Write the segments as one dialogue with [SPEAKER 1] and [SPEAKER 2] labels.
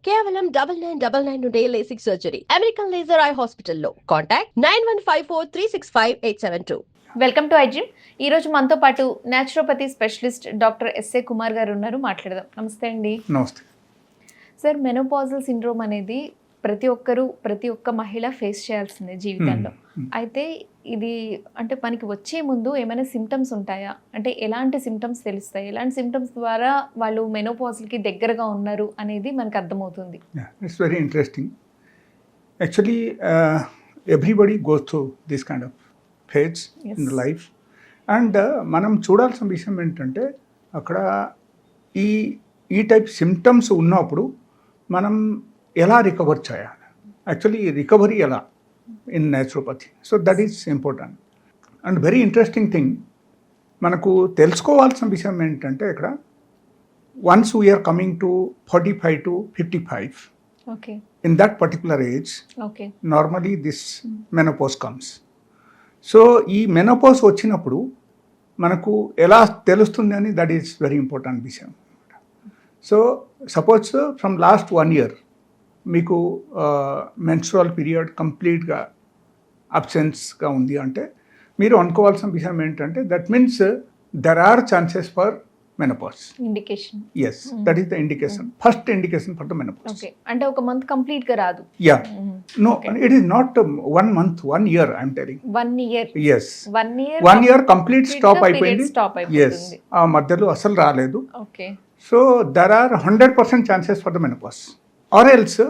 [SPEAKER 1] కేవలం 9999 నుండి LASIK surgery. American laser eye హాస్పిటల్లో. కాంటాక్ట్ 9154365872.
[SPEAKER 2] Welcome to iGym. ఈ రోజు మనతో పాటు naturopathy specialist doctor SA Kumar garu ఉన్నారు. మాట్లాడదాం. నమస్తే అండి.
[SPEAKER 3] నమస్తే
[SPEAKER 2] సార్, మెనోపాజల్ సిండ్రోమ్ అనేది ప్రతి ఒక్క మహిళ ఫేస్ చేయాల్సిందే జీవితంలో. అయితే ఇది అంటే మనకి వచ్చే ముందు ఏమైనా సిమ్టమ్స్ ఉంటాయా? అంటే ఎలాంటి సిమ్టమ్స్ తెలుస్తాయి? ఎలాంటి సిమ్టమ్స్ ద్వారా వాళ్ళు మెనోపాజల్కి దగ్గరగా ఉన్నారు అనేది మనకు అర్థమవుతుంది?
[SPEAKER 3] It's very interesting. Actually everybody goes through this kind of phase in life. And మనం చూడాల్సిన విషయం ఏంటంటే అక్కడ ఈ టైప్ సిమ్టమ్స్ ఉన్నప్పుడు మనం ఎలా రికవర్ చేయాలి, యాక్చువల్లీ రికవరీ ఎలా in naturopathy. So that is important and very interesting thing. మనకు తెలుసుకోవాల్సిన విషయం ఏంటంటే ఇక్కడ once we are coming to 45 to 55,
[SPEAKER 2] okay,
[SPEAKER 3] in that particular age
[SPEAKER 2] okay,
[SPEAKER 3] normally this menopause comes. So ఈ మెనోపాజ్ వచ్చినప్పుడు మనకు ఎలా తెలుస్తుంది అని దట్ ఈస్ వెరీ ఇంపార్టెంట్ విషయం. So suppose from last 1 year మీకు మెన్స్ట్రువల్ పీరియడ్ కంప్లీట్గా అబ్సెన్స్గా ఉంది అంటే మీరు అనుకోవాల్సిన విషయం ఏంటంటే that means there are chances for menopause.
[SPEAKER 2] Indication.
[SPEAKER 3] Yes, that is the indication, first indication for the menopause.
[SPEAKER 2] Okay, అంటే ఒక మంత్ కంప్లీట్ గా రాదు.
[SPEAKER 3] Yeah, no, it is not 1 month, 1 year I'm telling.
[SPEAKER 2] 1 year.
[SPEAKER 3] Yes,
[SPEAKER 2] 1
[SPEAKER 3] year complete stop అయిపోయింది. Yes,
[SPEAKER 2] అయిపోతుంది.
[SPEAKER 3] ఆ మధ్యలో అసలు రాలేదు.
[SPEAKER 2] Okay,
[SPEAKER 3] so there are 100% chances for the menopause. Or else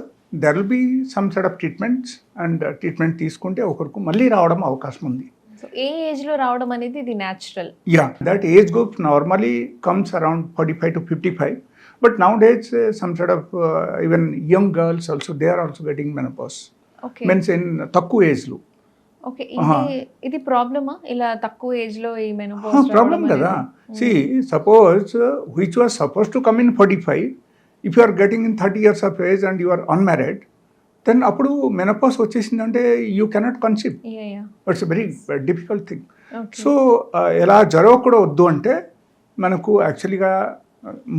[SPEAKER 3] there will be some sort of treatments and treatment తీసుకుంటే ఒకరికి మళ్ళీ రావడం అవకాశం ఉంది.
[SPEAKER 2] సో ఏ ఏజ్ లో రావడం అనేది ఇది natural.
[SPEAKER 3] Yeah, that age group normally comes around 45 to 55, but nowadays some sort of even young girls also they are also getting menopause.
[SPEAKER 2] Okay,
[SPEAKER 3] means in తక్కువ ఏజ్లో.
[SPEAKER 2] ఓకే, ఇది ప్రాబ్లమా? ఇలా తక్కువ ఏజ్ లో ఈ మెనోపాజ్
[SPEAKER 3] ప్రాబ్లం కదా. See suppose which was suppose to come in 45, if you are getting in 30 years of age and you are unmarried, then అప్పుడు మెనోపాజ్ వచ్చేసిందంటే you cannot conceive. It's very difficult thing. So ఎలా జరగకూడదు అంటే మనకు యాక్చువల్గా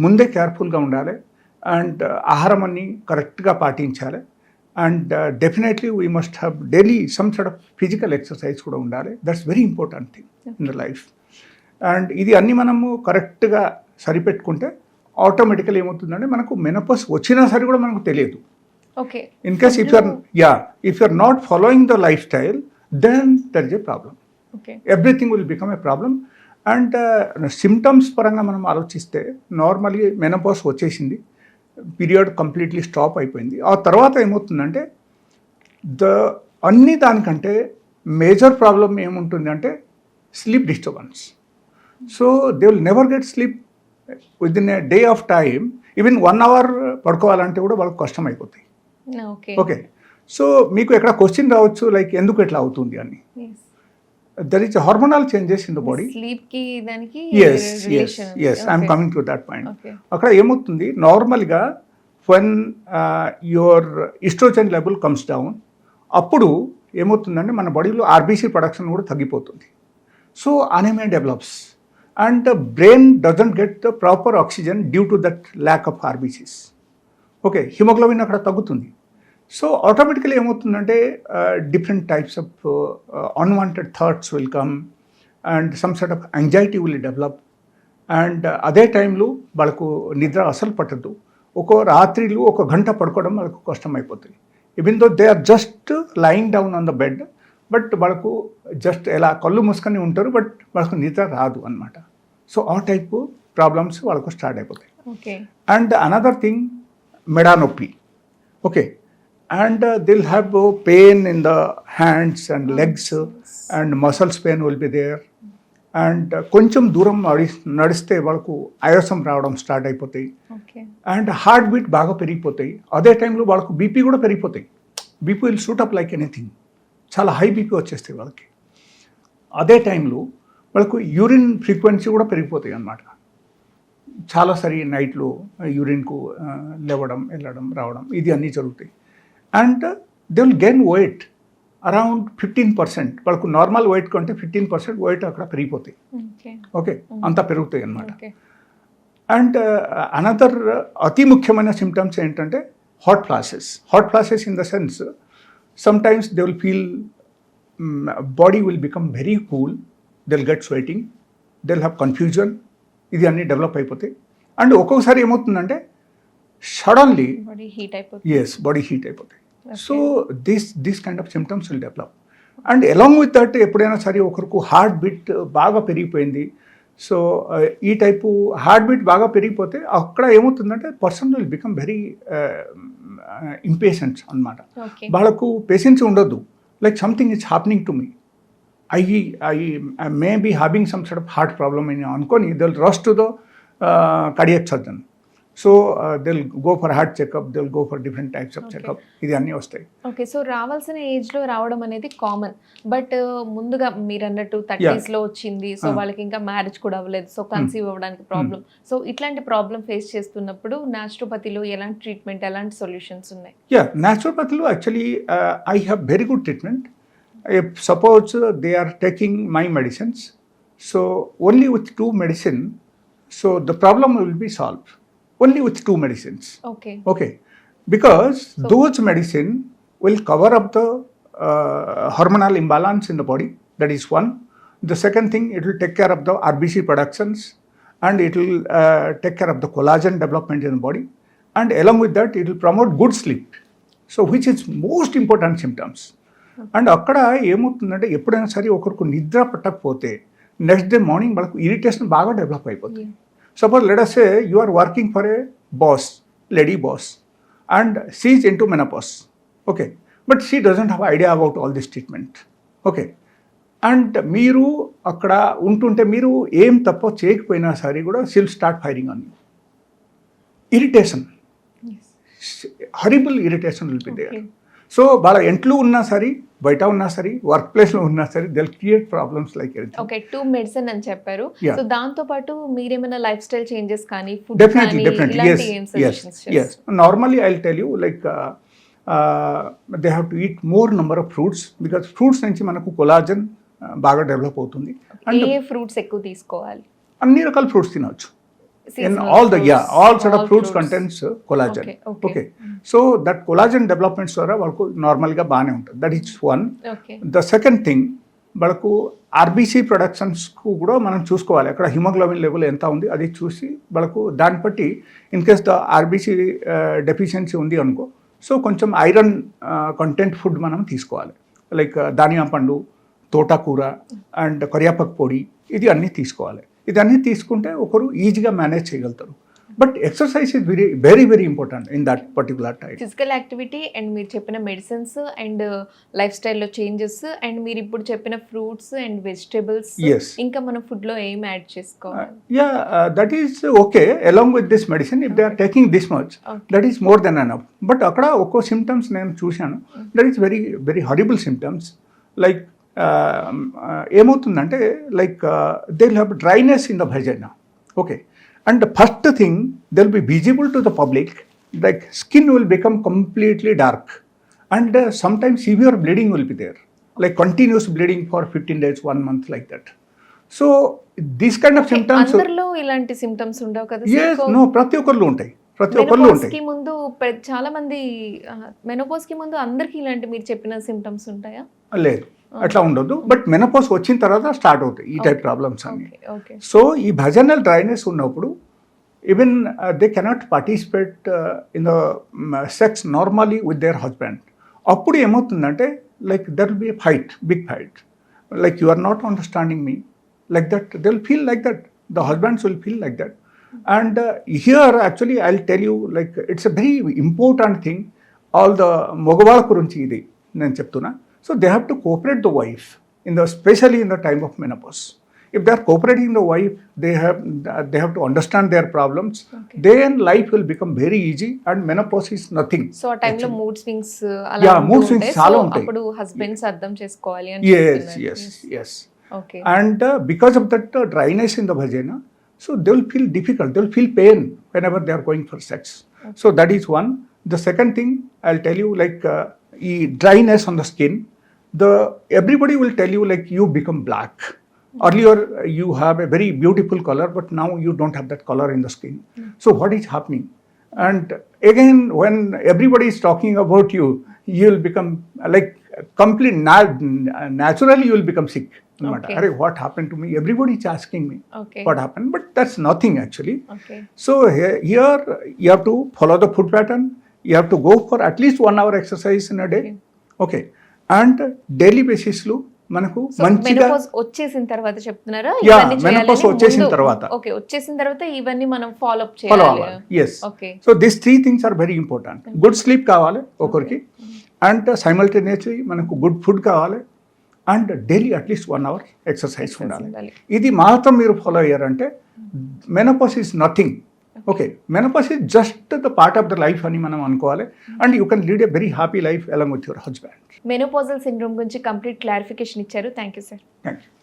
[SPEAKER 3] ముందే కేర్ఫుల్గా ఉండాలి అండ్ ఆహారం అన్ని కరెక్ట్గా పాటించాలి. And definitely we must have daily some sort of physical exercise కూడా ఉండాలి. That's very important thing in the life. And ఇది అన్ని మనము కరెక్ట్గా సరిపెట్టుకుంటే ఆటోమేటికల్ ఏమవుతుందంటే మనకు మెనోపాజ్ వచ్చినా సరే కూడా మనకు తెలియదు.
[SPEAKER 2] Okay,
[SPEAKER 3] in case if you're not following the lifestyle, then there is a problem.
[SPEAKER 2] Okay,
[SPEAKER 3] everything will become a problem. And symptoms పరంగా మనం ఆలోచిస్తే నార్మల్లీ మెనోపాజ్ వచ్చేసింది, పీరియడ్ కంప్లీట్లీ స్టాప్ అయిపోయింది. ఆ తర్వాత ఏమవుతుందంటే అన్ని దానికంటే మేజర్ ప్రాబ్లం ఏముంటుంది అంటే sleep disturbance. So they will never get sleep with in a day of time. Even 1 hour పడుకోవాలంటే కూడా వాళ్ళకి కష్టం అయిపోతాయి. ఓకే, సో మీకు ఎక్కడ క్వశ్చన్ రావచ్చు లైక్ ఎందుకు ఎట్లా అవుతుంది అని. There is hormonal changes in the body. Yes, I'm coming to that point. అక్కడ ఏమవుతుంది నార్మల్గా when your oestrogen level comes down, అప్పుడు ఏమవుతుందంటే మన బాడీలో ఆర్బీసీ ప్రొడక్షన్ కూడా తగ్గిపోతుంది. So anaemia develops and brain doesn't get the proper oxygen due to that lack of RBCs. Okay, haemoglobin అక్కడ తగ్గుతుంది. సో ఆటోమేటికలీ ఏమవుతుందంటే different types of unwanted thoughts will come and some sort of anxiety will develop. And అదే టైంలో వాళ్ళకు నిద్ర అసలు పట్టదు. రాత్రిలో 1 గంట పడుకోవడం వాళ్ళకు కష్టం అయిపోతుంది. Even though they are just lying down on the bed, but వాళ్ళకు జస్ట్ ఎలా కళ్ళు మూసుకొని ఉంటారు, బట్ వాళ్ళకు నిద్ర రాదు అనమాట. సో ఆ టైపు ప్రాబ్లమ్స్ వాళ్ళకు స్టార్ట్ అయిపోతాయి. అండ్ అనదర్ థింగ్, మెడ నొప్పి. Okay, and they'll have pain in the hands and legs and muscles pain will be there. And కొంచెం దూరం నడిస్తే వాళ్ళకు ఆయాసం రావడం స్టార్ట్ అయిపోతాయి. అండ్ హార్ట్ బీట్ బాగా పెరిగిపోతాయి. అదే టైంలో వాళ్ళకు బీపీ కూడా పెరిగిపోతాయి. BP will shoot up like anything. చాలా హై బీపీ వచ్చేస్తాయి వాళ్ళకి. అదే టైంలో వాళ్ళకు యూరిన్ ఫ్రీక్వెన్సీ కూడా పెరిగిపోతాయి అన్నమాట. చాలా సరి నైట్లో యూరిన్కు లేవడం, వెళ్ళడం, రావడం, ఇది అన్నీ జరుగుతాయి. And they will gain weight around 15%. వాళ్ళకు నార్మల్ వెయిట్ కంటే 15% వెయిట్ అక్కడ పెరిగిపోతాయి. ఓకే, అంతా పెరుగుతాయి అన్నమాట. అండ్ అనదర్ అతి ముఖ్యమైన సిమ్టమ్స్ ఏంటంటే hot flashes in the sense sometimes they will feel body will become very cool, they'll get sweating, they'll have confusion, ఇది అన్నీ డెవలప్ అయిపోతాయి. అండ్ ఒక్కొక్కసారి ఏమవుతుందంటే సడన్లీ
[SPEAKER 2] బాడీ హీట్ అయిపోతుంది.
[SPEAKER 3] బాడీ హీట్ అయిపోతాయి. So this kind of symptoms will develop. And along with that ఎప్పుడైనా సరే ఒకరికి హార్ట్ బీట్ బాగా పెరిగిపోయింది. సో ఈ టైపు హార్ట్ బీట్ బాగా పెరిగిపోతే అక్కడ ఏమవుతుందంటే పర్సన్ విల్ బికమ్ వెరీ ఇంపేషెంట్స్ అనమాట. వాళ్ళకు పేషెన్స్ ఉండొద్దు. Like something is happening to me, I may be having some sort of heart problem in అనుకొని they'll rush to the cardiac surgeon. So they'll go for heart checkup, they'll go for different types of checkup. ఇది అన్నీ వస్తాయి.
[SPEAKER 2] Okay, so రావాల్సిన ఏజ్లో రావడం అనేది common. But ముందుగా మీరు అన్నట్టు 30s లో వచ్చింది, సో వాళ్ళకి ఇంకా మ్యారేజ్ కూడా అవ్వలేదు, సో కన్సీవ్ అవ్వడానికి ప్రాబ్లం. సో ఇట్లాంటి ప్రాబ్లం ఫేస్ చేస్తున్నప్పుడు న్యాచురోపతిలో ఎలాంటి ట్రీట్మెంట్, ఎలాంటి సొల్యూషన్స్ ఉన్నాయి?
[SPEAKER 3] న్యాచురోపతిలో actually I have very good treatment. If suppose they are taking my medicines, so only with 2 medicine, so the problem will be solved. Only with 2 medicines. Okay. Because those medicine will cover up the hormonal imbalance in the body. That is one. The second thing, it will take care of the RBC productions, and it will take care of the collagen development in the body. And along with that, it will promote good sleep. So which is most important symptoms. And అక్కడ ఏమవుతుందంటే ఎప్పుడైనా సరే ఒకరికి నిద్ర పట్టకపోతే next day morning వాళ్ళకు irritation బాగా develop అయిపోతుంది. Suppose let us say you are working for a boss, lady boss, and she is into menopause. Okay, but she doesn't have idea about all this treatment. Okay, and మీరు అక్కడ ఉంటుంటే మీరు ఏం తప్ప చేయకపోయినా సరే కూడా she'll start firing on you. Irritation, horrible irritation will be there. So వాళ్ళ ఇంట్లో ఉన్నా సరే, బయట ఉన్నా సరే, వర్క్ ప్లేస్లో ఉన్నా సరే, they create problems like everything.
[SPEAKER 2] Okay, 2 medicine అని చెప్పారు. సో దాంతో పాటు మీరేమైనా లైఫ్ స్టైల్ చేంజెస్ కానీ food
[SPEAKER 3] definitely yes normally I'll tell you like they have to eat more number of fruits because fruits నుంచి మనకు కొలాజన్ బాగా డెవలప్ అవుతుంది.
[SPEAKER 2] ఏ ఫ్రూట్స్ ఎక్కువ తీసుకోవాలి?
[SPEAKER 3] అన్ని రకాల ఫ్రూట్స్ తినవచ్చు. In all sort of fruits contains collagen. Okay. So that collagen development ద్వారా వాళ్ళకు నార్మల్గా బాగానే ఉంటుంది. That is one. The second thing, వాళ్ళకు ఆర్బీసీ ప్రొడక్షన్స్కు కూడా మనం చూసుకోవాలి. అక్కడ హిమోగ్లోబిన్ లెవెల్ ఎంత ఉంది అది చూసి వాళ్ళకు దాన్ని బట్టి in case the RBC deficiency ఉంది అనుకో, సో కొంచెం ఐరన్ కంటెంట్ ఫుడ్ మనం తీసుకోవాలి. లైక్ ధానియా పండు, తోటకూర అండ్ కరియాపక్ పొడి, ఇది అన్నీ తీసుకోవాలి. ఇదన్నీ తీసుకుంటే ఒకరు ఈజీగా మేనేజ్ చేయగలుగుతారు. But exercise is very very very important in that particular time.
[SPEAKER 2] Physical activity and మీరు చెప్పిన మెడిసిన్స్ అండ్ లైఫ్ స్టైల్లో చేంజెస్ అండ్ మీరు ఇప్పుడు చెప్పిన ఫ్రూట్స్ అండ్ వెజిటబుల్స్, ఇంకా మన ఫుడ్లో ఏం యాడ్ చేసుకోవాలి?
[SPEAKER 3] That is okay. Along with this medicine if they are taking this much, that is more than enough. But అక్కడ ఒక్కో సిమ్టమ్స్ నేను చూశాను, that is very very horrible symptoms. Like ఏమవుతుందంటే like they will have dryness in the vagina. Okay, and first thing they will be visible to the public, like skin will become completely dark and sometimes severe bleeding will be there, like continuous bleeding for 15 days, 1 month like that. So this kind of symptoms
[SPEAKER 2] అందరిలో ఇలాంటి symptoms ఉండవు కదా?
[SPEAKER 3] No, ప్రతి ఒక్కరిలో ఉంటాయి.
[SPEAKER 2] ముందు చాలా మంది మెనోపాజ్ కి ముందు అందరికి ఇలాంటి మీరు చెప్పిన సిమ్టమ్స్ ఉంటాయా?
[SPEAKER 3] లేదు, అట్లా ఉండదు. బట్ మెనోపాజ్ వచ్చిన తర్వాత స్టార్ట్ అవుతాయి ఈ టైప్ ప్రాబ్లమ్స్ అన్ని. సో ఈ వెజైనల్ డ్రైనెస్ ఉన్నప్పుడు even they cannot participate in the sex normally with their husband. అప్పుడు ఏమవుతుందంటే like there will be a fight, big fight, like you are not understanding me, like that they will feel like that, the husbands will feel like that. And here actually I'll tell you like it's a very important thing. All the mogavalla gurinchi idi nenu cheptuna. So they have to cooperate the wife especially in the time of menopause. If they are cooperating the wife, they have to understand their problems. Then life will become very easy and menopause is nothing.
[SPEAKER 2] So a time lo mood swings ala
[SPEAKER 3] mood swings chaala untayi.
[SPEAKER 2] Appudu husbands ardham chesukovali ani.
[SPEAKER 3] Yes.
[SPEAKER 2] Okay.
[SPEAKER 3] And because of that dryness in the vagina, so they will feel difficult, they will feel pain whenever they are going for sex. So that is one. The second thing I'll tell you, like dryness on the skin, everybody will tell you like you become black. Earlier you have a very beautiful color, but now you don't have that color in the skin. So what is happening? And again, when everybody is talking about you, you will become like complete naturally you will become sick.
[SPEAKER 2] Okay.
[SPEAKER 3] Arey, what happened to me? Everybody is asking me
[SPEAKER 2] okay
[SPEAKER 3] what happened, but that's nothing actually.
[SPEAKER 2] Okay
[SPEAKER 3] So here you have to follow the food pattern. You have to go for at least 1 hour exercise in a day. Okay. And daily basis లో మనకు
[SPEAKER 2] so
[SPEAKER 3] మంచిగా
[SPEAKER 2] menopause వచ్చేసిన తర్వాత చెప్తున్నారా
[SPEAKER 3] Yeah,
[SPEAKER 2] ఇవన్నీ చేయాలని
[SPEAKER 3] menopause వచ్చేసిన
[SPEAKER 2] ముందు-
[SPEAKER 3] తర్వాత.
[SPEAKER 2] ఓకే వచ్చేసిన తర్వాత ఇవన్నీ మనం ఫాలో అప్
[SPEAKER 3] ఫాలో
[SPEAKER 2] చేయాలి
[SPEAKER 3] అవ్వాలి. Yes.
[SPEAKER 2] Okay
[SPEAKER 3] so this 3 things are very important. Good sleep కావాలి ఒకరికి, అండ్ సైమల్టేనియస్లీ మనకు గుడ్ ఫుడ్ కావాలి, and daily at least 1 hour exercise ఉండాలి.
[SPEAKER 2] ఉండాలి.
[SPEAKER 3] ఇది మాత్రం మీరు ఫాలో అయ్యారంటే menopause is nothing. Okay, menopause is just the part of the life అని మనం అనుకోవాలి, and you can lead a very happy life along with your husband.
[SPEAKER 2] Menopausal syndrome గురించి కంప్లీట్ క్లారిఫికేషన్ ఇచ్చారు. Thank you sir.
[SPEAKER 3] Thank you.